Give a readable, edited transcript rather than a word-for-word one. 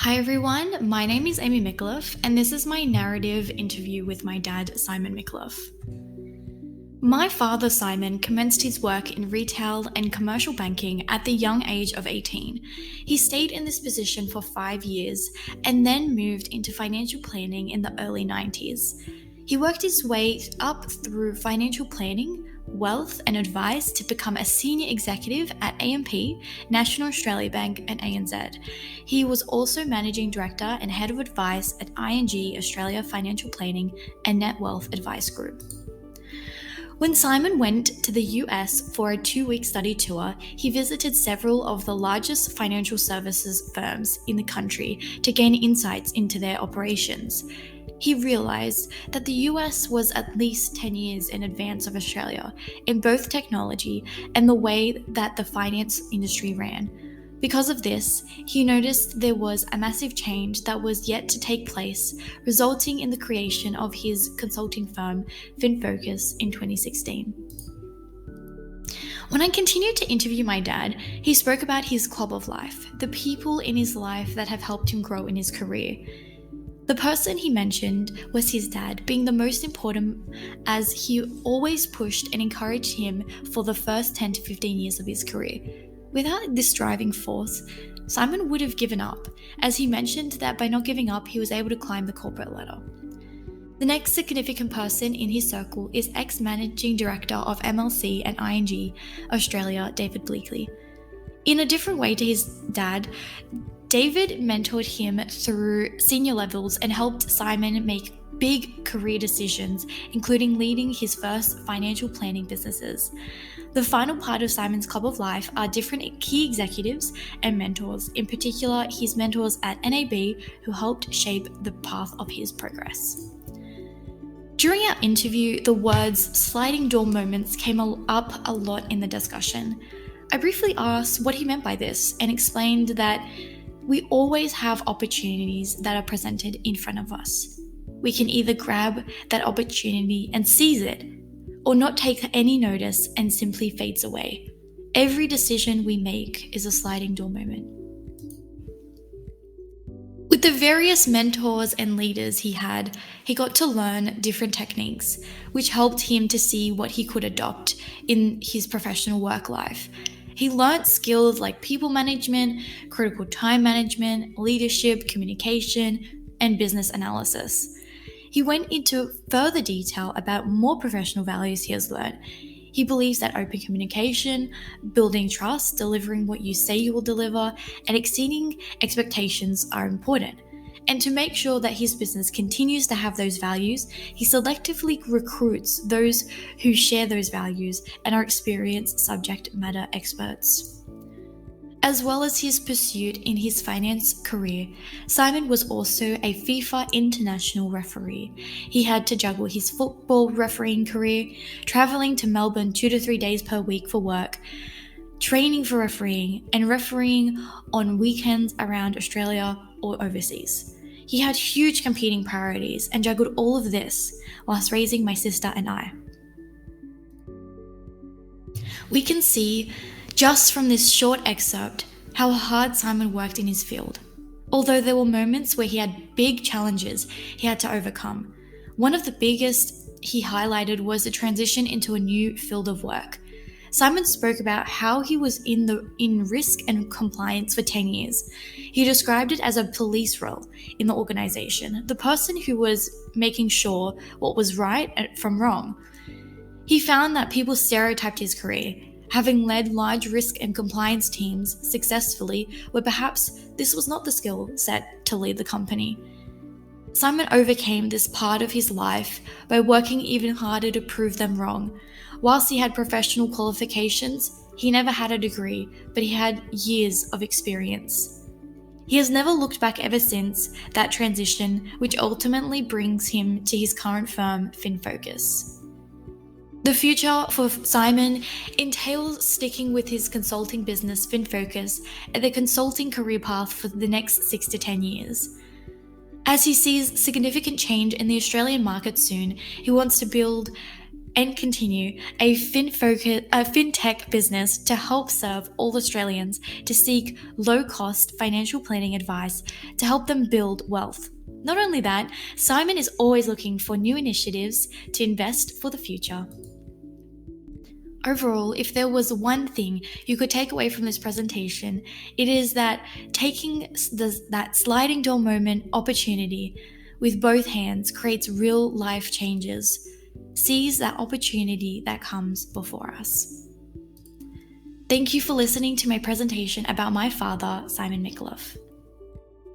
Hi everyone, my name is Amy Mikaloff, and this is my narrative interview with my dad, Simon Mikaloff. My father, Simon, commenced his work in retail and commercial banking at the young age of 18. He stayed in this position for 5 years and then moved into financial planning in the early 90s. He worked his way up through financial planning, wealth and advice to become a senior executive at AMP, National Australia Bank and ANZ. He was also managing director and head of advice at ING Australia Financial Planning and Net Wealth Advice Group. When Simon went to the US for a 2-week study tour, he visited several of the largest financial services firms in the country to gain insights into their operations. He realized that the US was at least 10 years in advance of Australia in both technology and the way that the finance industry ran. Because of this, he noticed there was a massive change that was yet to take place, resulting in the creation of his consulting firm, FinFocus, in 2016. When I continued to interview my dad, he spoke about his club of life, the people in his life that have helped him grow in his career. The person he mentioned was his dad, being the most important, as he always pushed and encouraged him for the first 10 to 15 years of his career. Without this driving force, Simon would have given up, as he mentioned that by not giving up, he was able to climb the corporate ladder. The next significant person in his circle is ex-managing director of MLC and ING Australia, David Bleakley. In a different way to his dad, David mentored him through senior levels and helped Simon make big career decisions, including leading his first financial planning businesses. The final part of Simon's club of life are different key executives and mentors, in particular his mentors at NAB, who helped shape the path of his progress. During our interview, the words sliding door moments came up a lot in the discussion. I briefly asked what he meant by this and explained that we always have opportunities that are presented in front of us. We can either grab that opportunity and seize it, or not take any notice and simply fades away. Every decision we make is a sliding door moment. With the various mentors and leaders he had, he got to learn different techniques, which helped him to see what he could adopt in his professional work life. He learnt skills like people management, critical time management, leadership, communication, and business analysis. He went into further detail about more professional values he has learned. He believes that open communication, building trust, delivering what you say you will deliver, and exceeding expectations are important. And to make sure that his business continues to have those values, he selectively recruits those who share those values and are experienced subject matter experts. As well as his pursuit in his finance career, Simon was also a FIFA international referee. He had to juggle his football refereeing career, traveling to Melbourne 2 to 3 days per week for work, training for refereeing, and refereeing on weekends around Australia or overseas. He had huge competing priorities and juggled all of this whilst raising my sister and I. We can see just from this short excerpt how hard Simon worked in his field. Although there were moments where he had big challenges he had to overcome. One of the biggest he highlighted was the transition into a new field of work. Simon spoke about how he was in risk and compliance for 10 years. He described it as a police role in the organization, the person who was making sure what was right from wrong. He found that people stereotyped his career, having led large risk and compliance teams successfully, where perhaps this was not the skill set to lead the company. Simon overcame this part of his life by working even harder to prove them wrong. Whilst he had professional qualifications, he never had a degree, but he had years of experience. He has never looked back ever since that transition, which ultimately brings him to his current firm, FinFocus. The future for Simon entails sticking with his consulting business, FinFocus, and the consulting career path for the next 6 to 10 years. As he sees significant change in the Australian market soon, he wants to build and continue a fintech business to help serve all Australians to seek low-cost financial planning advice to help them build wealth. Not only that, Simon is always looking for new initiatives to invest for the future. Overall, if there was one thing you could take away from this presentation, it is that taking that sliding door moment opportunity with both hands creates real life changes. Seize that opportunity that comes before us. Thank you for listening to my presentation about my father, Simon Mikheloff.